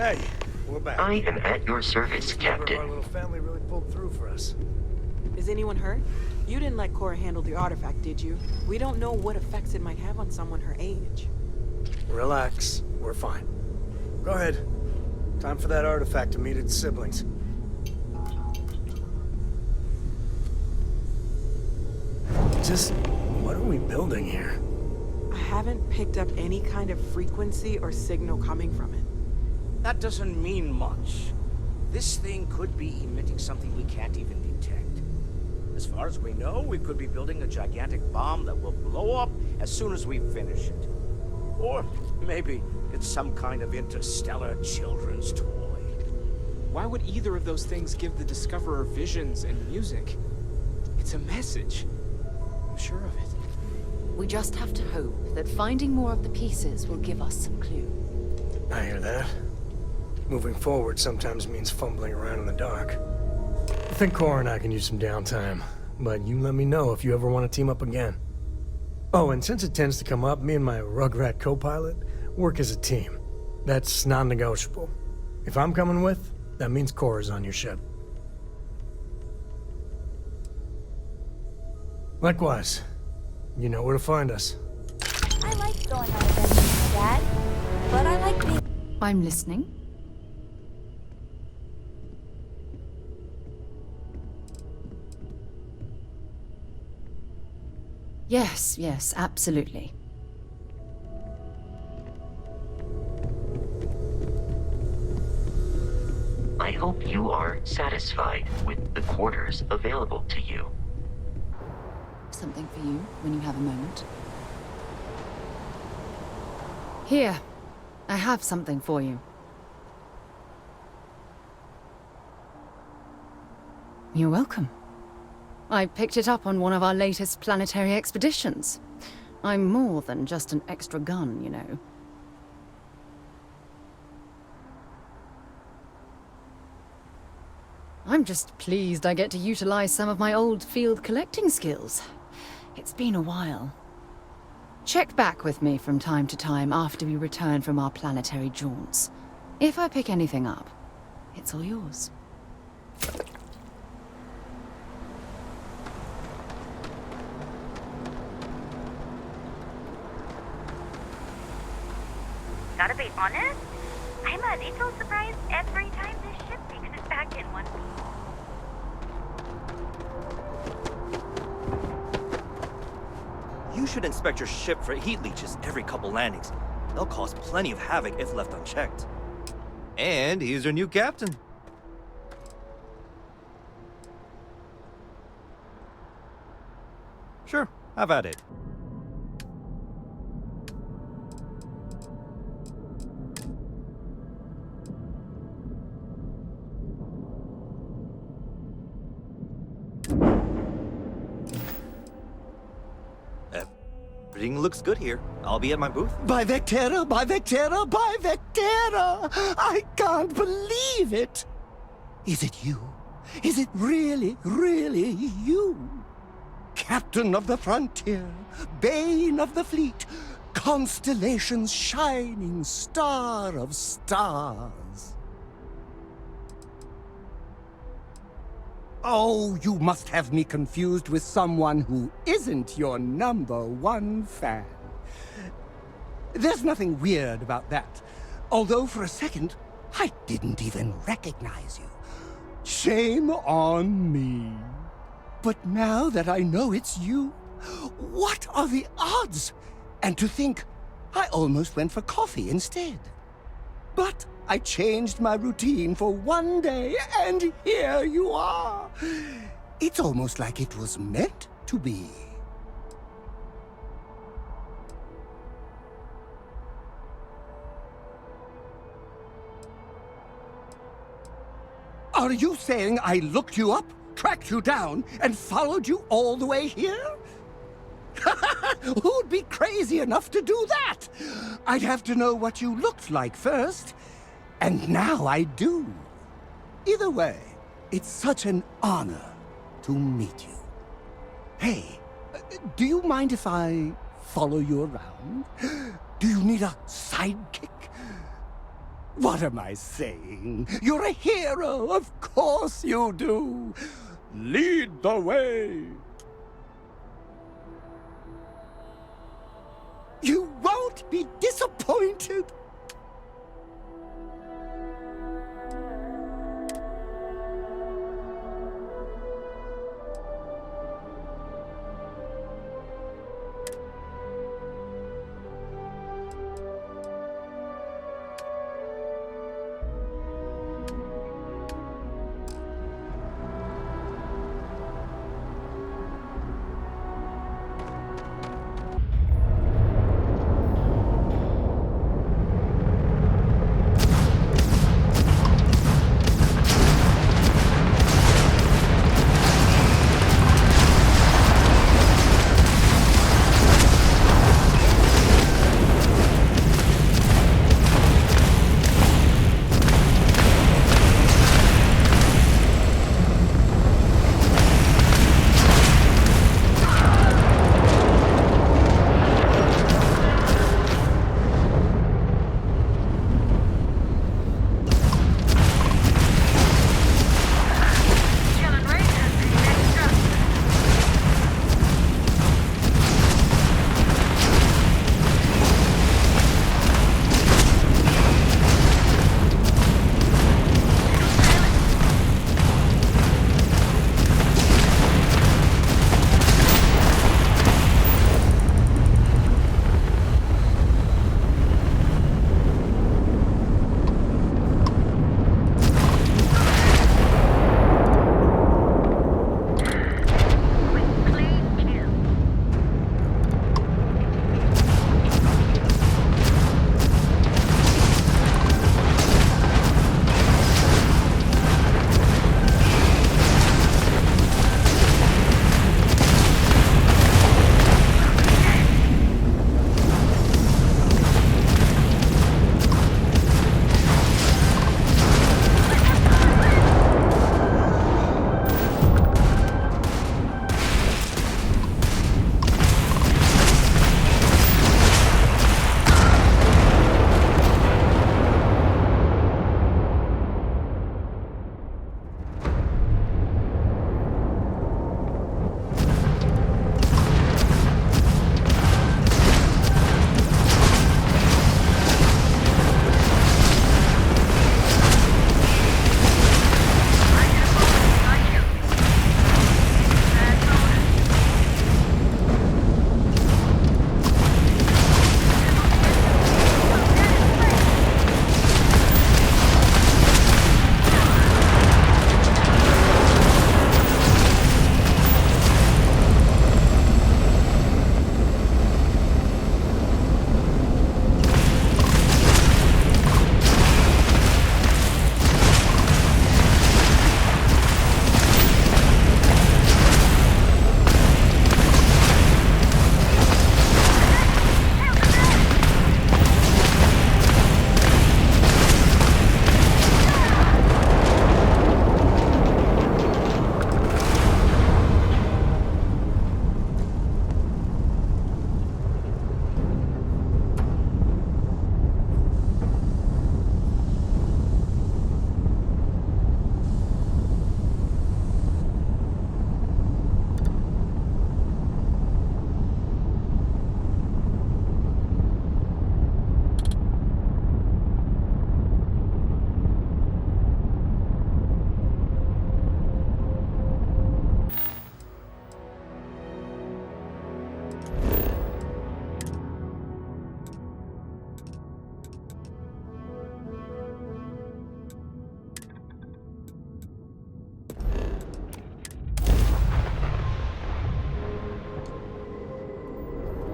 Hey, we're back. I am at your service, This member of Captain. Our little family really pulled through for us. Is anyone hurt? You didn't let Cora handle the artifact, did you? We don't know what effects it might have on someone her age. Relax, we're fine. Go ahead. Time for that artifact to meet its siblings. Just, what are we building here? I haven't picked up any kind of frequency or signal coming from it. That doesn't mean much. This thing could be emitting something we can't even detect. As far as we know, we could be building a gigantic bomb that will blow up as soon as we finish it. Or maybe it's some kind of interstellar children's toy. Why would either of those things give the Discoverer visions and music? It's a message. I'm sure of it. We just have to hope that finding more of the pieces will give us some clue. I hear that. Moving forward sometimes means fumbling around in the dark. I think Cora and I can use some downtime, but you let me know if you ever want to team up again. Oh, and since it tends to come up, me and my Rugrat co-pilot work as a team. That's non-negotiable. If I'm coming with, that means Cora's on your ship. Likewise, you know where to find us. I like going on adventures with my dad, but I like being... I'm listening. Yes, absolutely. I hope you are satisfied with the quarters available to you. Something for you when you have a moment. Here, I have something for you. You're welcome. I picked it up on one of our latest planetary expeditions. I'm more than just an extra gun, you know. I'm just pleased I get to utilize some of my old field collecting skills. It's been a while. Check back with me from time to time after we return from our planetary jaunts. If I pick anything up, it's all yours. Gotta be honest, I'm a little surprised every time this ship makes it back in one piece. You should inspect your ship for heat leeches every couple landings. They'll cause plenty of havoc if left unchecked. And he's our new captain. Sure, have at it. Everything looks good here. I'll be at my booth. By Vectera, by Vectera, by Vectera! I can't believe it! Is it you? Is it really, really you? Captain of the frontier, bane of the fleet, constellation's shining star of stars. Oh, you must have me confused with someone who isn't your #1 fan. There's nothing weird about that. Although for a second, I didn't even recognize you. Shame on me. But now that I know it's you, what are the odds? And to think, I almost went for coffee instead. But I changed my routine for one day, and here you are. It's almost like it was meant to be. Are you saying I looked you up, tracked you down, and followed you all the way here? Who'd be crazy enough to do that? I'd have to know what you looked like first. And now I do. Either way, it's such an honor to meet you. Hey, do you mind if I follow you around? Do you need a sidekick? What am I saying? You're a hero, of course you do. Lead the way. You won't be disappointed.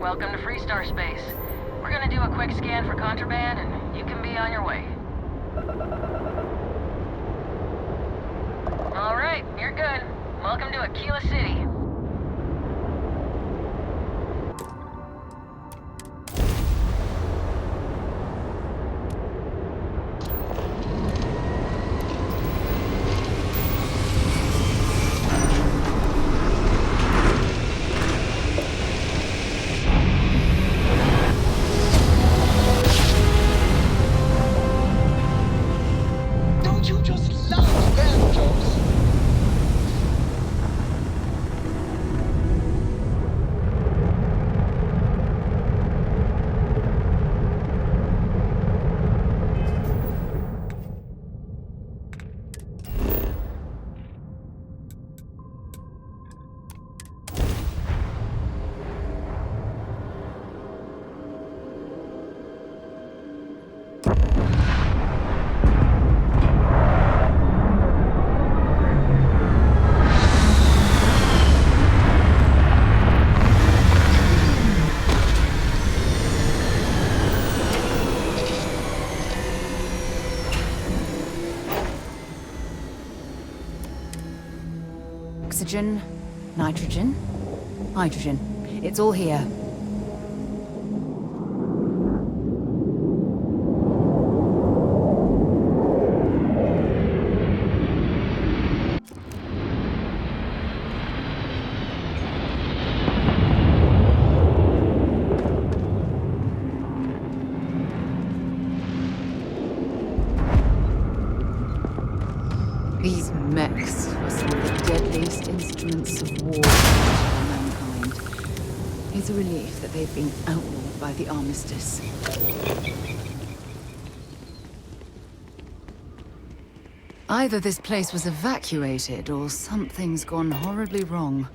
Welcome to Freestar Space. We're gonna do a quick scan for contraband, and you can be on your way. All right, you're good. Welcome to Aquila City. Oxygen, nitrogen, hydrogen. It's all here. These mechs are some of the deadliest instruments of war for mankind. It's a relief that they've been outlawed by the Armistice. Either this place was evacuated, or something's gone horribly wrong.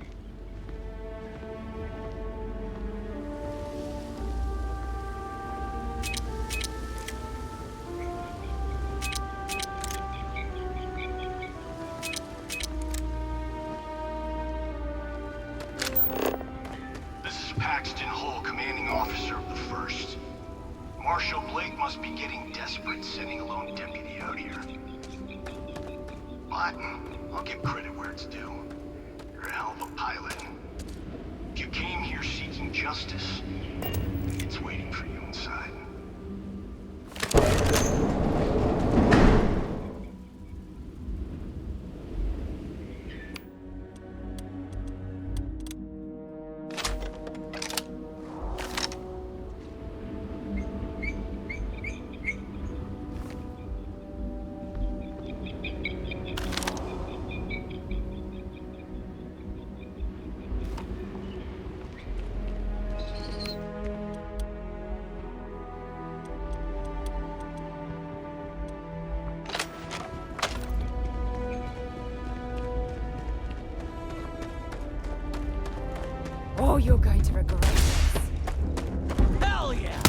Oh, you're going to regret this. Hell yeah!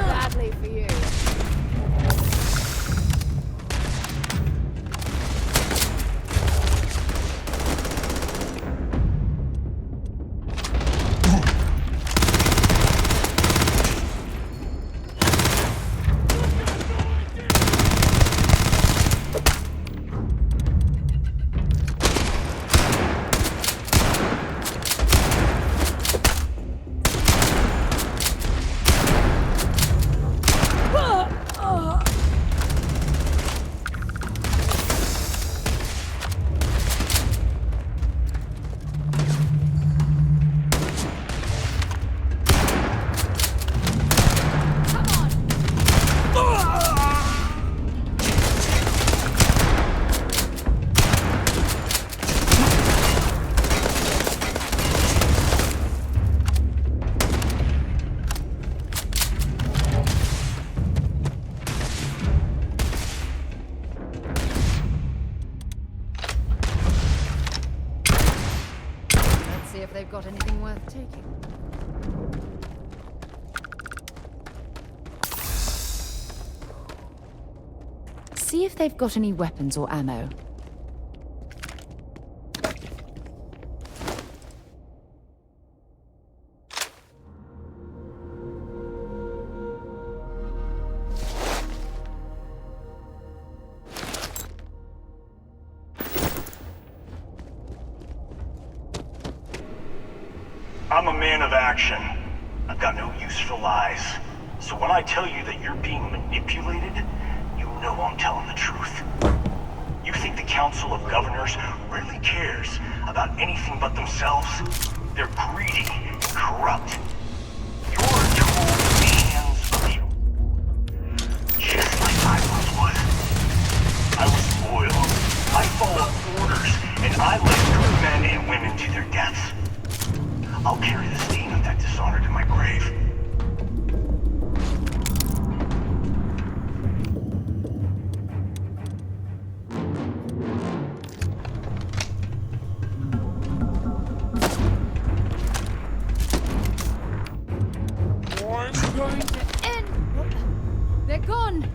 Badly for you. Let's see if they've got anything worth taking. See if they've got any weapons or ammo. I'm a man of action. I've got no use for lies. So when I tell you that you're being manipulated, you know I'm telling the truth. You think the Council of Governors really cares about anything but themselves? They're greedy and corrupt. You're a tool in the hands of the... Just like I once was. I was loyal. I followed orders, and I led good men and women to their deaths. I'll carry the stain of that dishonor to my grave. I'm going to end. They're gone.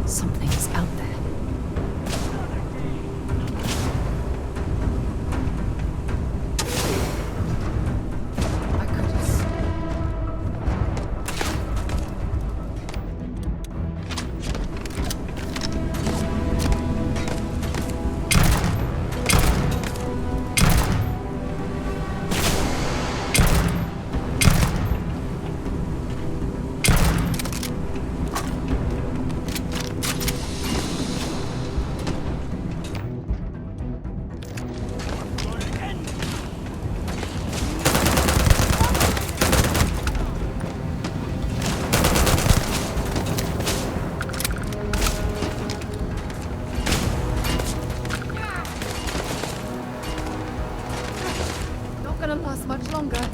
Something's out there. I could have... Not gonna last much longer.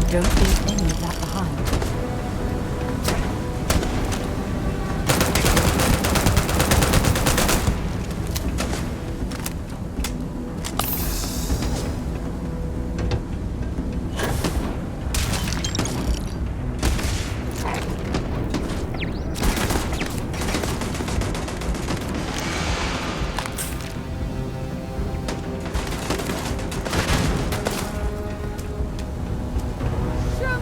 Don't leave any of that behind. Shoot!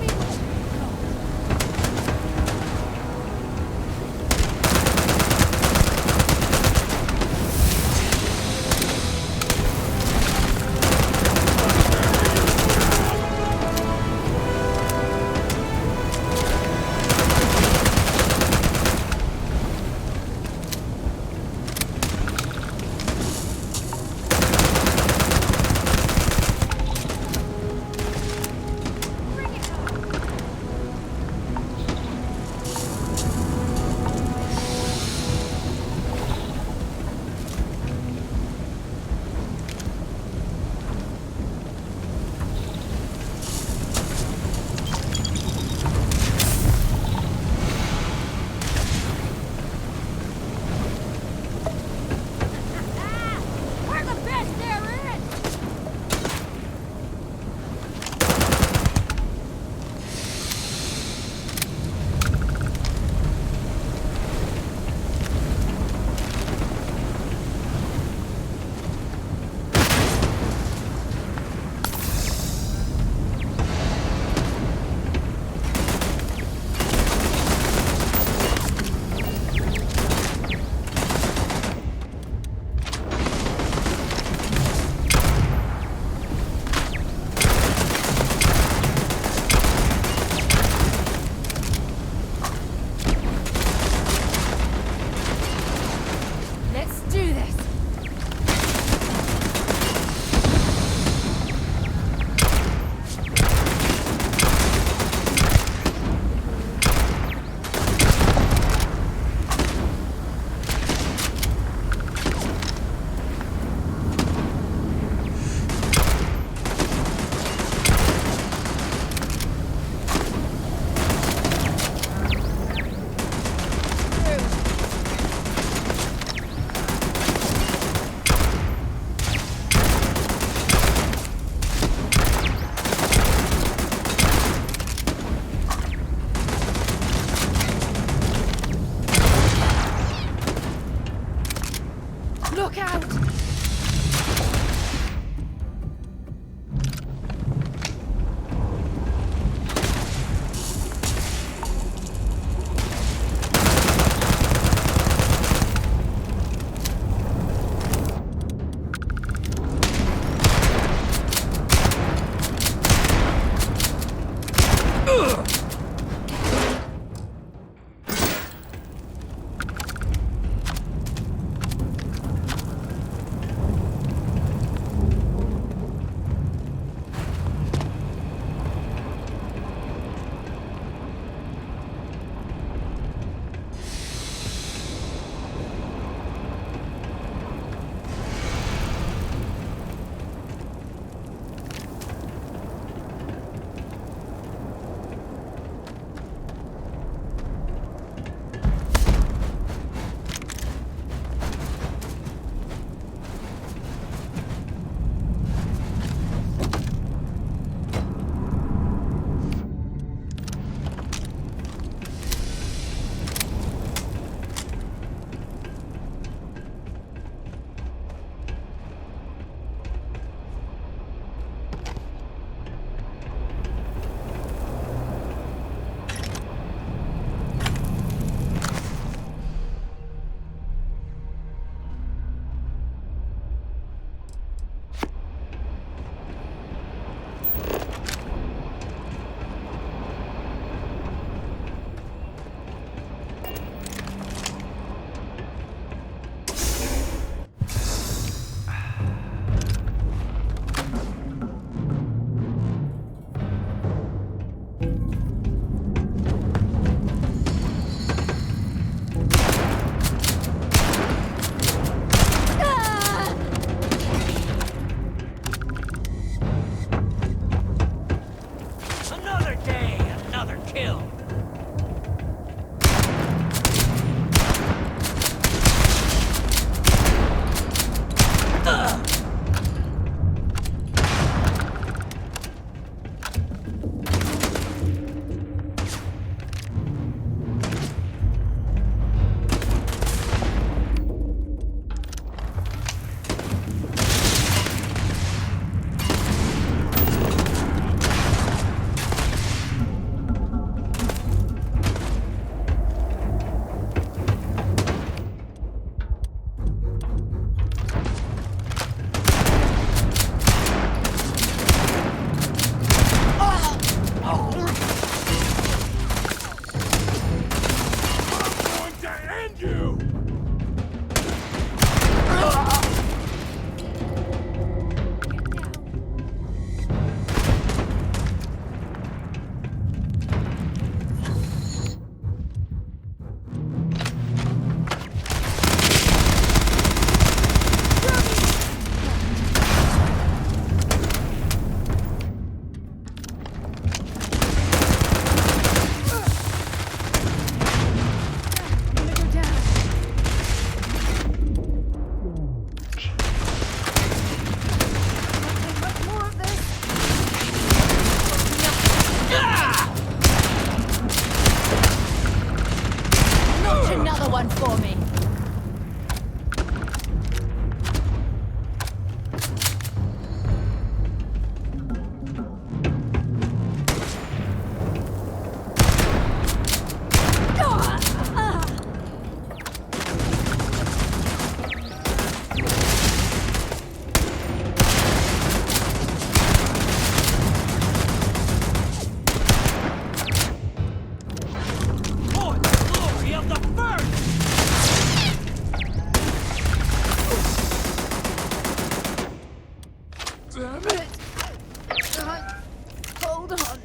another one for me. Hold on.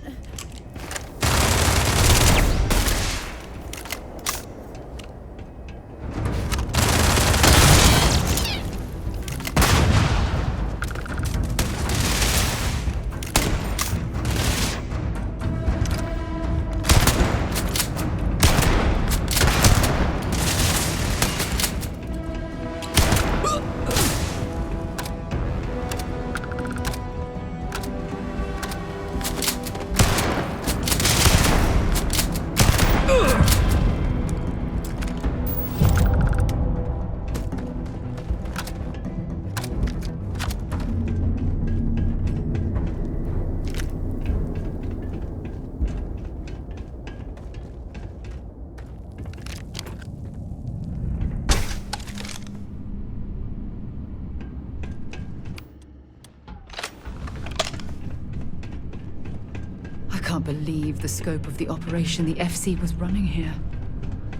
I can't believe the scope of the operation the FC was running here.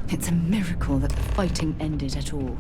It's a miracle that the fighting ended at all.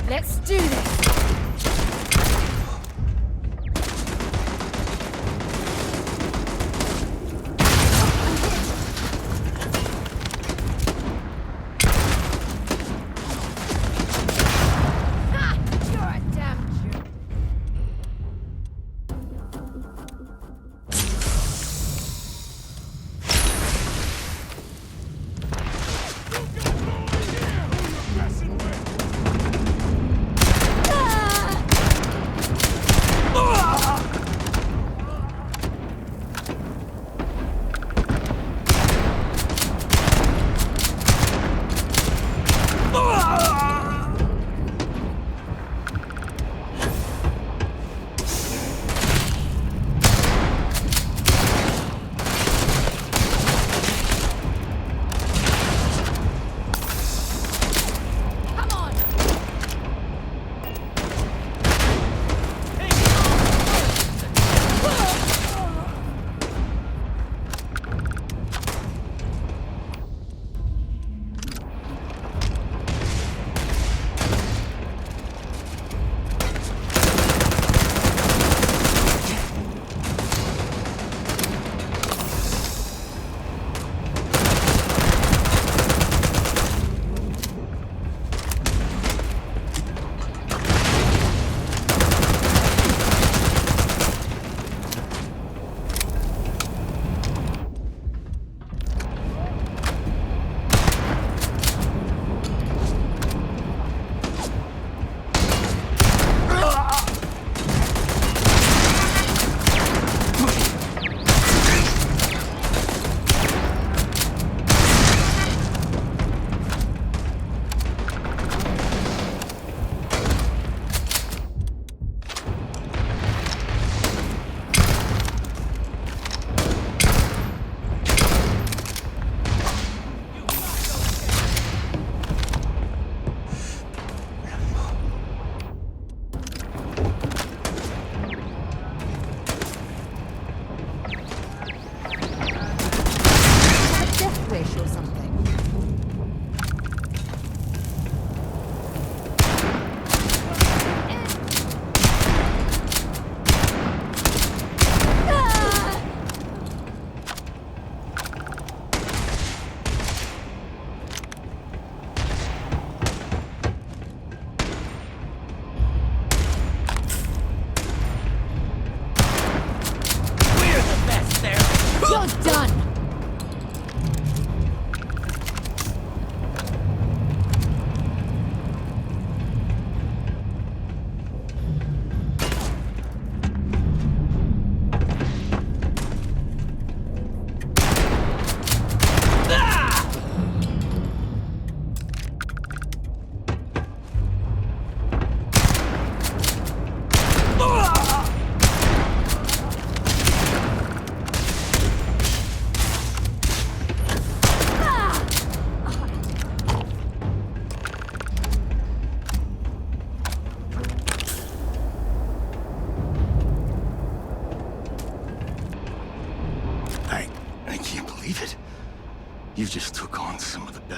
Let's do this!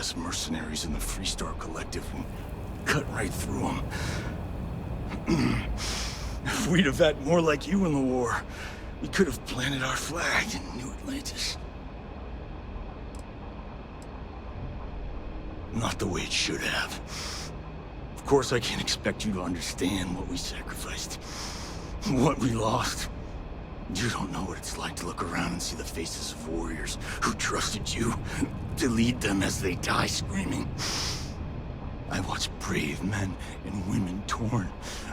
us mercenaries in the Freestar Collective and cut right through them. If we'd have had more like you in the war, we could have planted our flag in New Atlantis. Not the way it should have. Of course, I can't expect you to understand what we sacrificed, what we lost. You don't know what it's like to look around and see the faces of warriors who trusted you to lead them as they die screaming. I watched brave men and women torn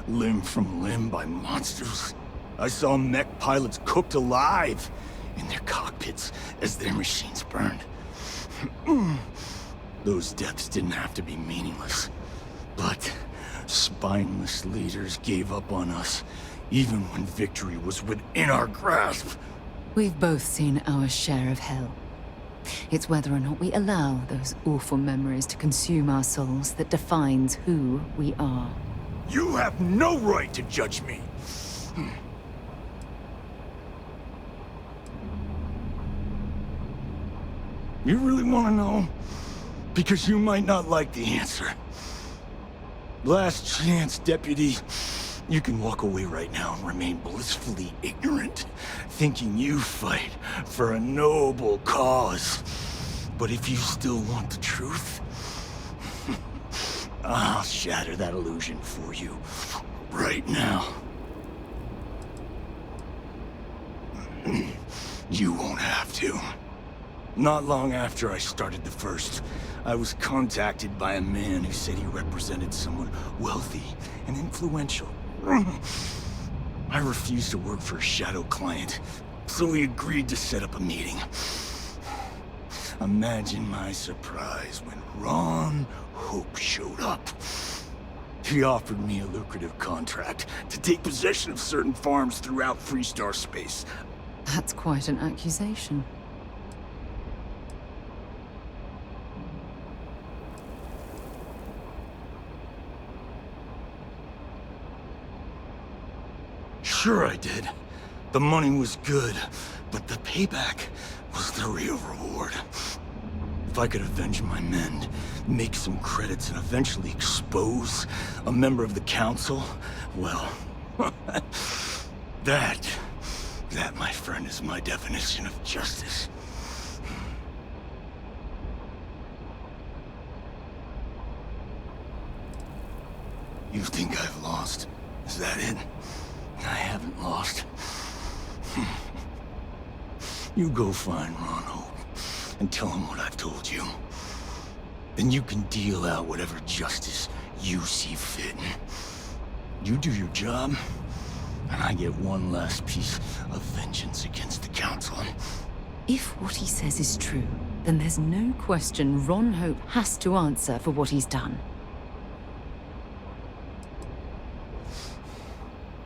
limb from limb by monsters. I saw mech pilots cooked alive in their cockpits as their machines burned. Those deaths didn't have to be meaningless, but spineless leaders gave up on us, even when victory was within our grasp. We've both seen our share of hell. It's whether or not we allow those awful memories to consume our souls that defines who we are. You have no right to judge me! You really want to know? Because you might not like the answer. Last chance, Deputy. You can walk away right now and remain blissfully ignorant, thinking you fight for a noble cause. But if you still want the truth, I'll shatter that illusion for you right now. You won't have to. Not long after I started the First, I was contacted by a man who said he represented someone wealthy and influential. I refused to work for a shadow client, so we agreed to set up a meeting. Imagine my surprise when Ron Hope showed up. He offered me a lucrative contract to take possession of certain farms throughout Freestar space. That's quite an accusation. Sure I did. The money was good, but the payback was the real reward. If I could avenge my men, make some credits, and eventually expose a member of the council, well, that, my friend, is my definition of justice. You think I've lost? Is that it? I haven't lost. You go find Ron Hope and tell him what I've told you. Then you can deal out whatever justice you see fit. You do your job, and I get one last piece of vengeance against the Council. If what he says is true, then there's no question Ron Hope has to answer for what he's done.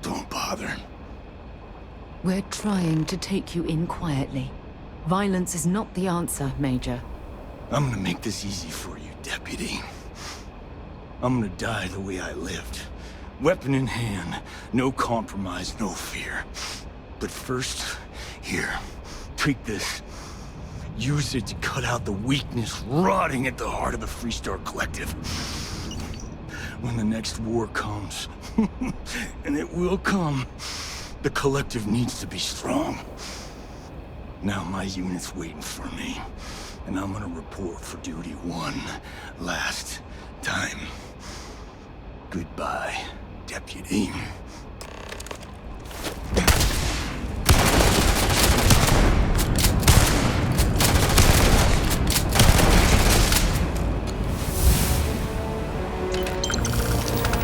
Don't bother. We're trying to take you in quietly. Violence is not the answer, Major. I'm gonna make this easy for you, Deputy. I'm gonna die the way I lived. Weapon in hand, no compromise, no fear. But first, here, take this. Use it to cut out the weakness rotting at the heart of the Freestar Collective. When the next war comes, and it will come, the Collective needs to be strong. Now my unit's waiting for me, and I'm gonna report for duty one last time. Goodbye, Deputy.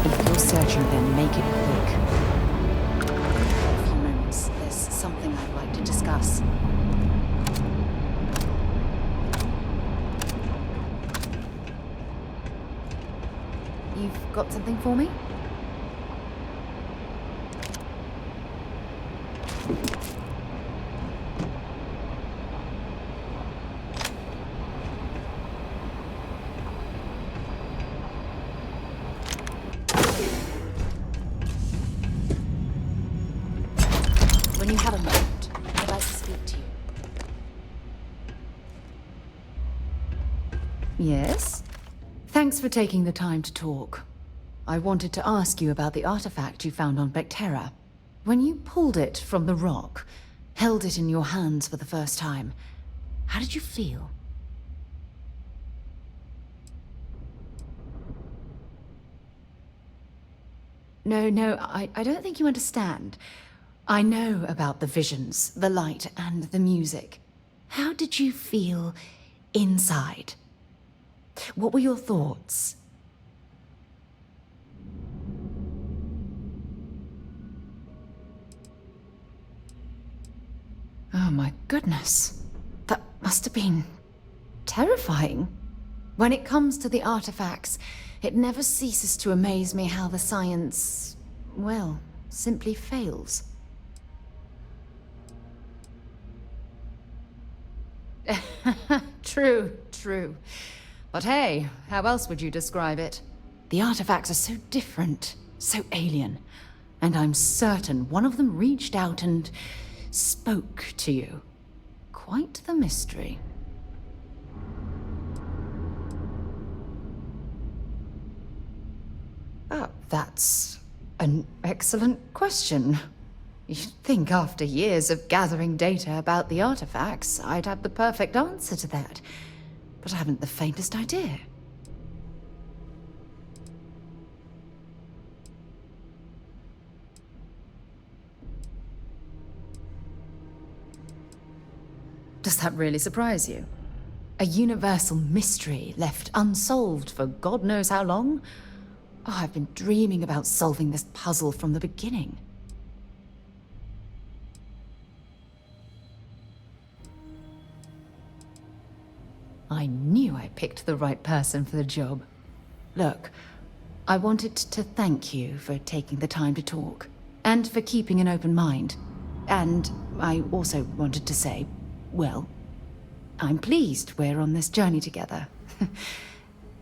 If you're searching, then make it quick. A few moments. There's something I'd like to discuss. You've got something for me? When you have a moment, I'd like to speak to you. Yes? Thanks for taking the time to talk. I wanted to ask you about the artifact you found on Bactera. When you pulled it from the rock, held it in your hands for the first time, how did you feel? No, I don't think you understand. I know about the visions, the light, and the music. How did you feel inside? What were your thoughts? Oh my goodness. That must have been terrifying. When it comes to the artifacts, it never ceases to amaze me how the science, well, simply fails. True. But hey, how else would you describe it? The artifacts are so different, so alien. And I'm certain one of them reached out and spoke to you. Quite the mystery. Oh, that's an excellent question. You'd think after years of gathering data about the artifacts, I'd have the perfect answer to that. But I haven't the faintest idea. Does that really surprise you? A universal mystery left unsolved for God knows how long? Oh, I've been dreaming about solving this puzzle from the beginning. I knew I picked the right person for the job. Look, I wanted to thank you for taking the time to talk, and for keeping an open mind. And I also wanted to say, well, I'm pleased we're on this journey together.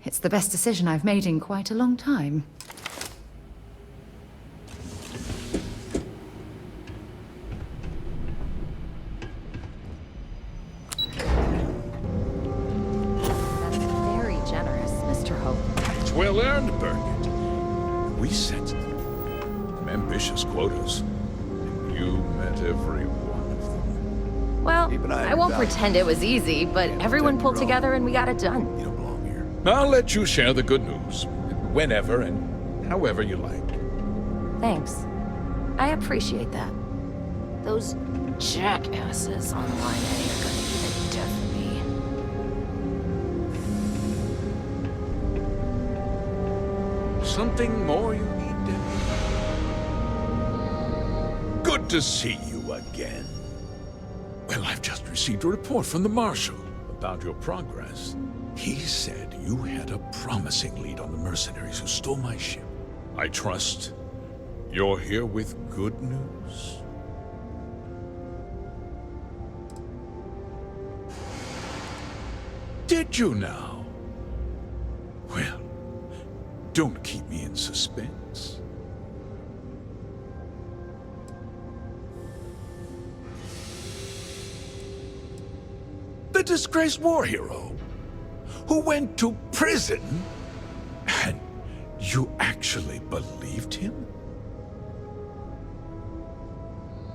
It's the best decision I've made in quite a long time. Well earned, Birgit. We set some ambitious quotas, and you met every one of them. Well, I won't pretend it was easy, but everyone pulled together and we got it done. You don't belong here. I'll let you share the good news, whenever and however you like. Thanks. I appreciate that. Those jackasses on the line A are gonna be the death of me. Something more you need, Debbie? Good to see you again. Well, I've just received a report from the Marshal about your progress. He said you had a promising lead on the mercenaries who stole my ship. I trust you're here with good news. Did you now? Well, don't keep me in suspense. The disgraced war hero who went to prison, and you actually believed him?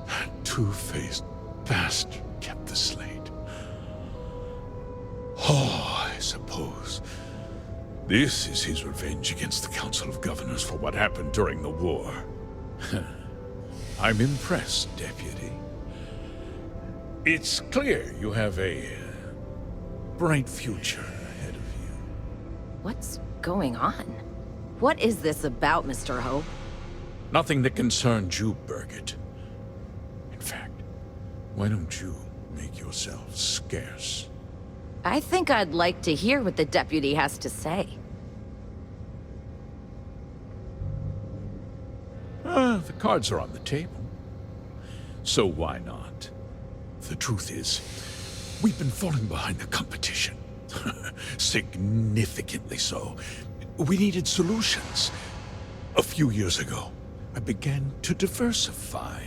That two-faced bastard kept the slate. Oh, I suppose this is his revenge against the Council of Governors for what happened during the war. I'm impressed, Deputy. It's clear you have a bright future ahead of you. What's going on? What is this about, Mr. Hope? Nothing that concerns you, Birgit. In fact, why don't you make yourself scarce? I think I'd like to hear what the deputy has to say. The cards are on the table. So why not? The truth is, we've been falling behind the competition. Significantly so. We needed solutions. A few years ago, I began to diversify.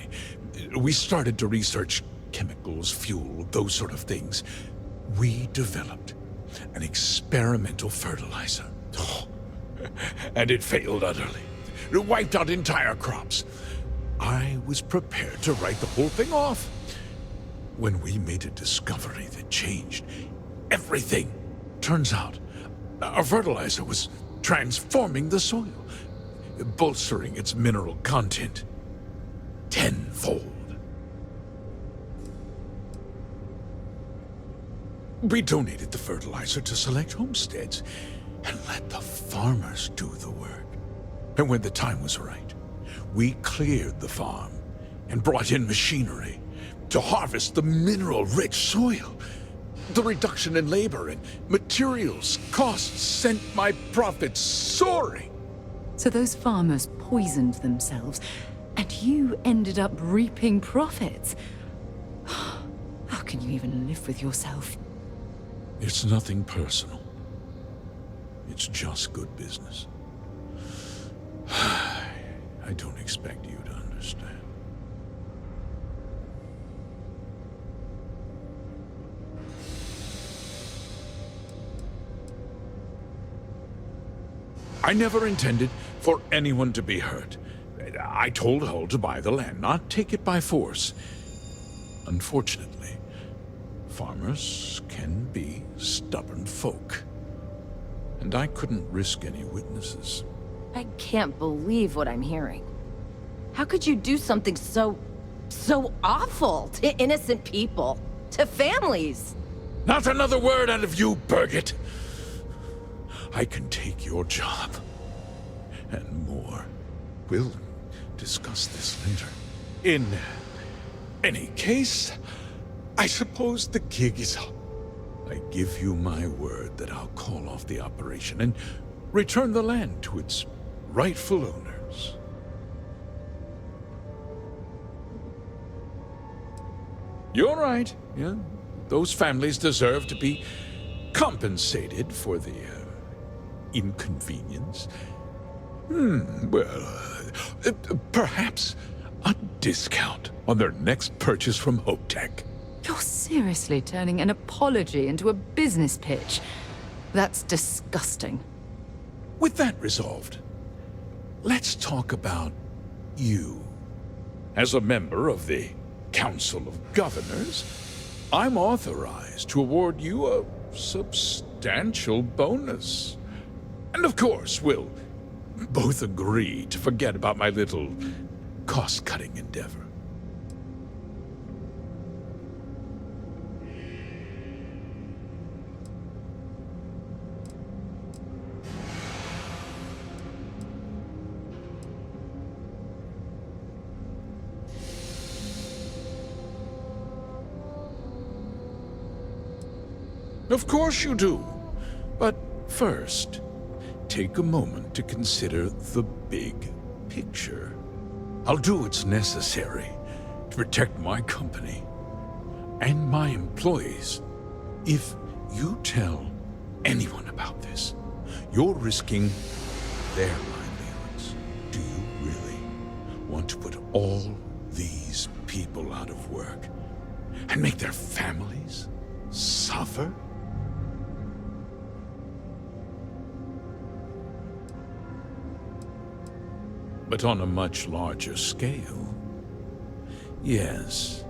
We started to research chemicals, fuel, those sort of things. We developed an experimental fertilizer. Oh, and it failed utterly. It wiped out entire crops. I was prepared to write the whole thing off when we made a discovery that changed everything. Turns out, our fertilizer was transforming the soil, bolstering its mineral content tenfold. We donated the fertilizer to select homesteads and let the farmers do the work. And when the time was right, we cleared the farm and brought in machinery to harvest the mineral-rich soil. The reduction in labor and materials costs sent my profits soaring. So those farmers poisoned themselves, and you ended up reaping profits. How can you even live with yourself? It's nothing personal. It's just good business. I don't expect you to understand. I never intended for anyone to be hurt. I told Hull to buy the land, not take it by force. Unfortunately, farmers can be stubborn folk. And I couldn't risk any witnesses. I can't believe what I'm hearing. How could you do something so awful to innocent people, to families? Not another word out of you, Birgit. I can take your job. And more. We'll discuss this later. In any case, I suppose the gig is up. I give you my word that I'll call off the operation and return the land to its rightful owners. You're right, yeah. Those families deserve to be compensated for the inconvenience. Perhaps a discount on their next purchase from HopeTech. You're seriously turning an apology into a business pitch. That's disgusting. With that resolved, let's talk about you. As a member of the Council of Governors, I'm authorized to award you a substantial bonus. And of course, we'll both agree to forget about my little cost-cutting endeavor. Of course you do. But first, take a moment to consider the big picture. I'll do what's necessary to protect my company and my employees. If you tell anyone about this, you're risking their livelihoods. Do you really want to put all these people out of work and make their families suffer? But on a much larger scale, yes.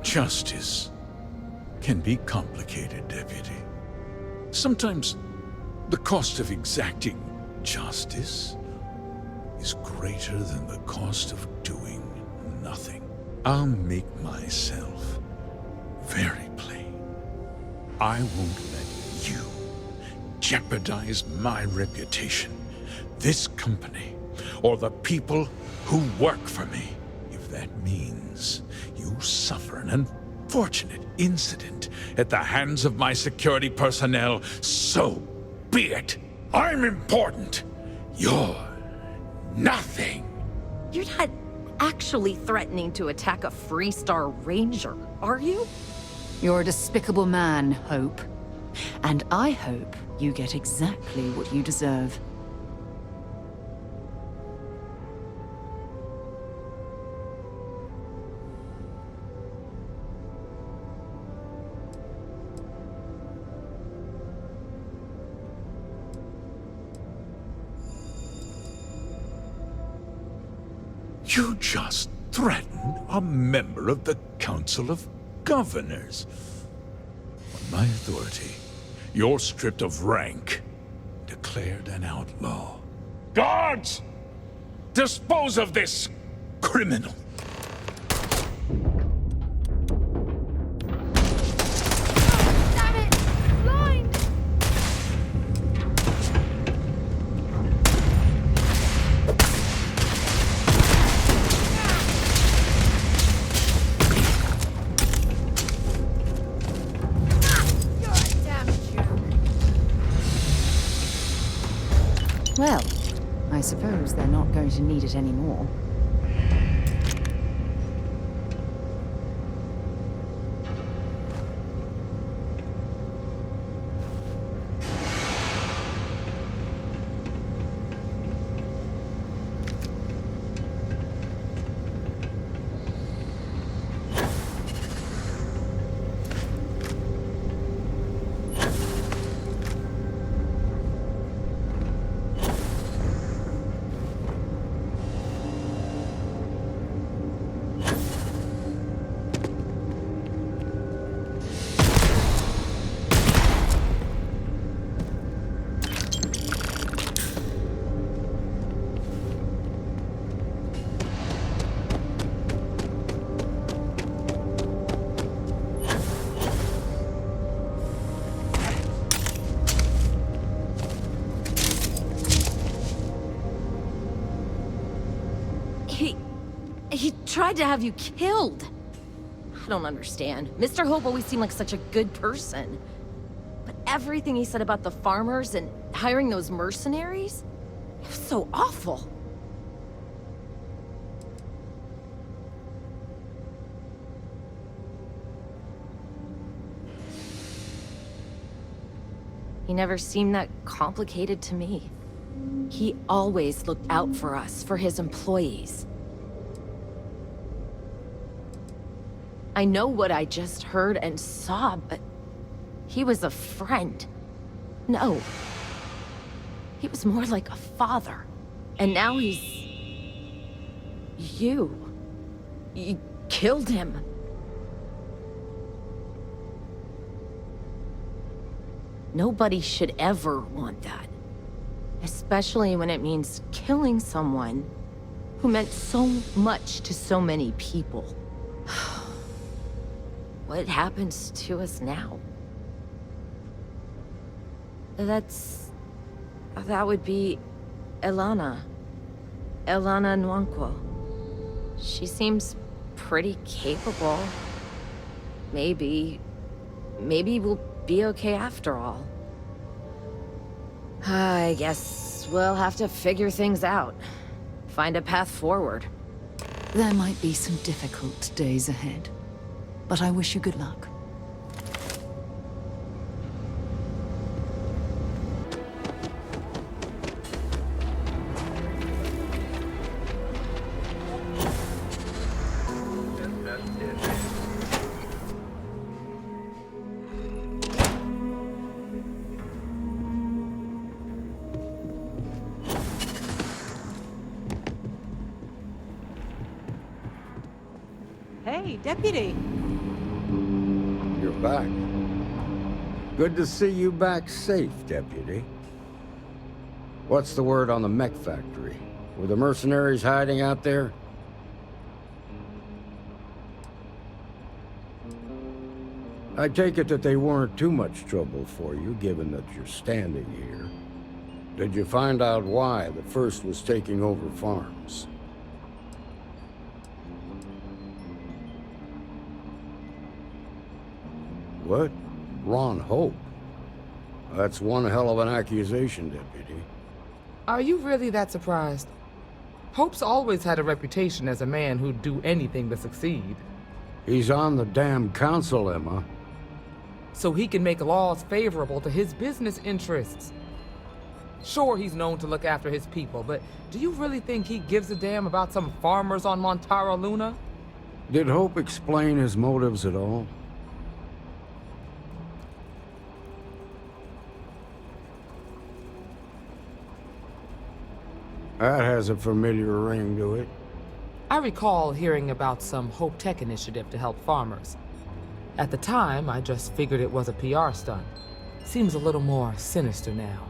Justice can be complicated, Deputy. Sometimes the cost of exacting justice is greater than the cost of doing nothing. I'll make myself very plain. I won't let you jeopardize my reputation, this company, or the people who work for me. If that means you suffer an unfortunate incident at the hands of my security personnel, so be it. I'm important. You're nothing. You're not actually threatening to attack a Freestar Ranger, are you? You're a despicable man, Hope. And I hope you get exactly what you deserve. You just threatened a member of the Council of Governors. On my authority, you're stripped of rank, declared an outlaw. Guards! Dispose of this criminal! Damn it! Blind! You're a damn jerk. Well, I suppose they're not going to need it anymore. He tried to have you killed. I don't understand. Mr. Hope always seemed like such a good person. But everything he said about the farmers and hiring those mercenaries, it was so awful. He never seemed that complicated to me. He always looked out for us, for his employees. I know what I just heard and saw, but he was a friend. No. He was more like a father. And now he's... You killed him. Nobody should ever want that. Especially when it means killing someone who meant so much to so many people. What happens to us now? That would be Elana. Elana Nwankwo. She seems pretty capable. Maybe we'll be okay after all. I guess we'll have to figure things out. Find a path forward. There might be some difficult days ahead, but I wish you good luck. Hey, Deputy. You're back. Good to see you back safe, Deputy. What's the word on the mech factory? Were the mercenaries hiding out there? I take it that they weren't too much trouble for you, given that you're standing here. Did you find out why the first was taking over farms? What? Ron Hope? That's one hell of an accusation, Deputy. Are you really that surprised? Hope's always had a reputation as a man who'd do anything to succeed. He's on the damn council, Emma. So he can make laws favorable to his business interests. Sure, he's known to look after his people, but do you really think he gives a damn about some farmers on Montara Luna? Did Hope explain his motives at all? That has a familiar ring to it. I recall hearing about some Hope Tech initiative to help farmers. At the time, I just figured it was a PR stunt. Seems a little more sinister now.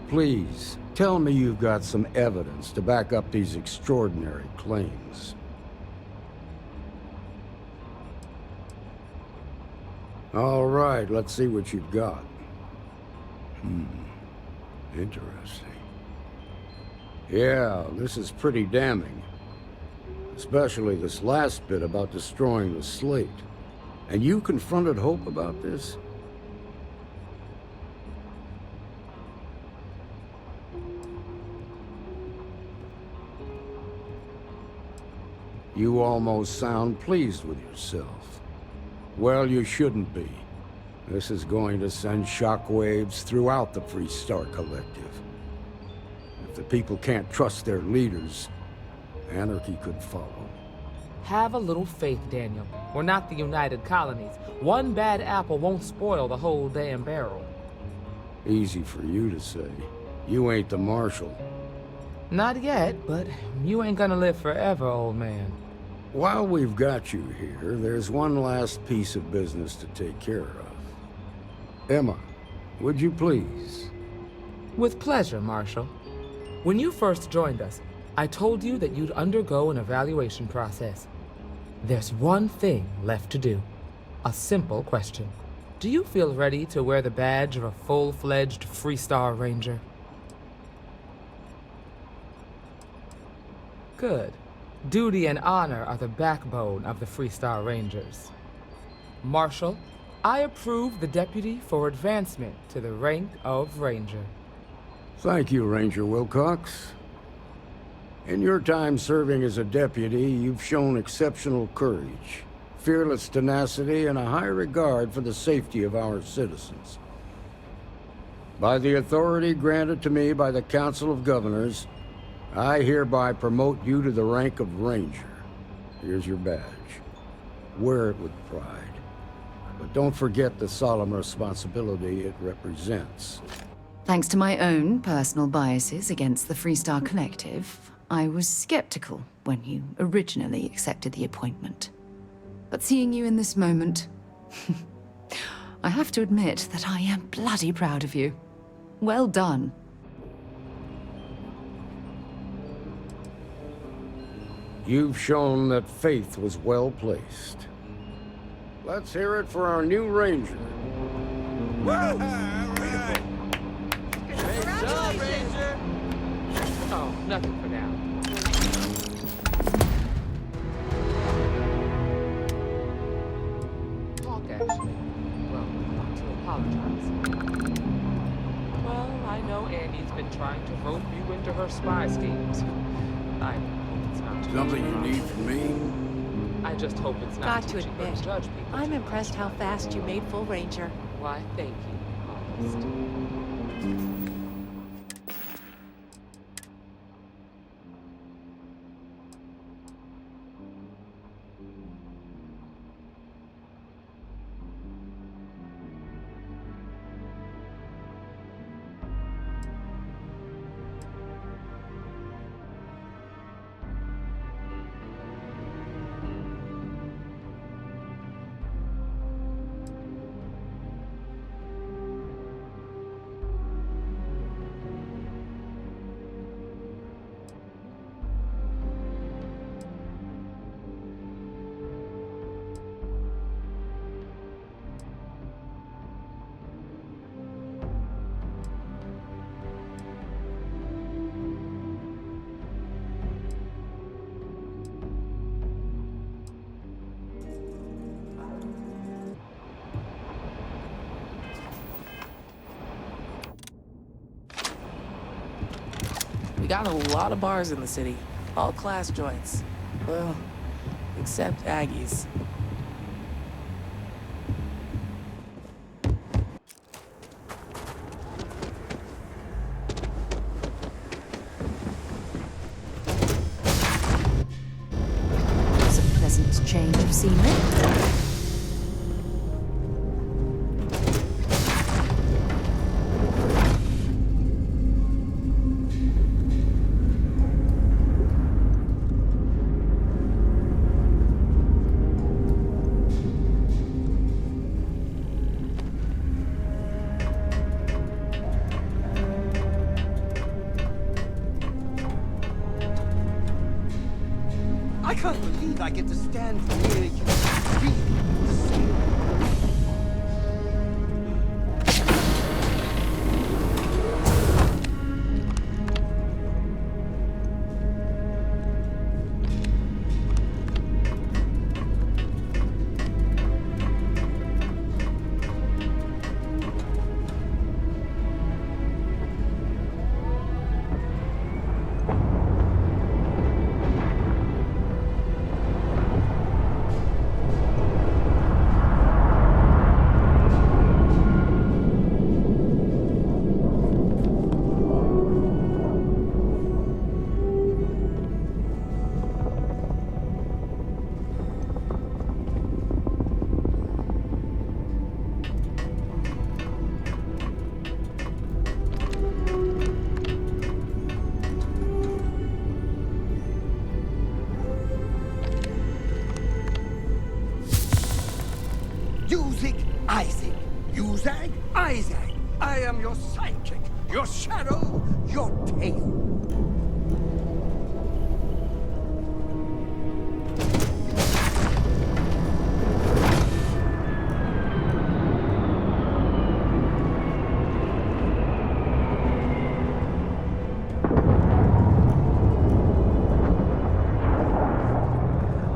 Please, tell me you've got some evidence to back up these extraordinary claims. All right, let's see what you've got. Interesting. Yeah, this is pretty damning. Especially this last bit about destroying the slate. And you confronted Hope about this? You almost sound pleased with yourself. Well, you shouldn't be. This is going to send shockwaves throughout the Freestar Collective. If the people can't trust their leaders, anarchy could follow. Have a little faith, Daniel. We're not the United Colonies. One bad apple won't spoil the whole damn barrel. Easy for you to say. You ain't the Marshal. Not yet, but you ain't gonna live forever, old man. While we've got you here, there's one last piece of business to take care of. Emma, would you please? With pleasure, Marshal. When you first joined us, I told you that you'd undergo an evaluation process. There's one thing left to do. A simple question. Do you feel ready to wear the badge of a full-fledged Freestar Ranger? Good. Duty and honor are the backbone of the Freestar Rangers. Marshal, I approve the deputy for advancement to the rank of Ranger. Thank you, Ranger Wilcox. In your time serving as a deputy, you've shown exceptional courage, fearless tenacity, and a high regard for the safety of our citizens. By the authority granted to me by the Council of Governors, I hereby promote you to the rank of Ranger. Here's your badge. Wear it with pride. But don't forget the solemn responsibility it represents. Thanks to my own personal biases against the Freestar Collective, I was skeptical when you originally accepted the appointment. But seeing you in this moment, I have to admit that I am bloody proud of you. Well done. You've shown that faith was well placed. Let's hear it for our new Ranger. Great job, Ranger! Oh, nothing for now. Talk, actually. Well, not to apologize. Well, I know Annie's been trying to rope you into her spy schemes. I hope it's not too Something you need from me? I just hope it's not Got to teaching her admit, to judge people. I'm impressed how fast you made full Ranger. Why, thank you, August. We got a lot of bars in the city, all class joints. Well, except Aggie's. It's a pleasant change of scenery. can't believe I get to stand near you, breathe the same. Isaac. You zag, I zag. I am your sidekick, your shadow, your tail.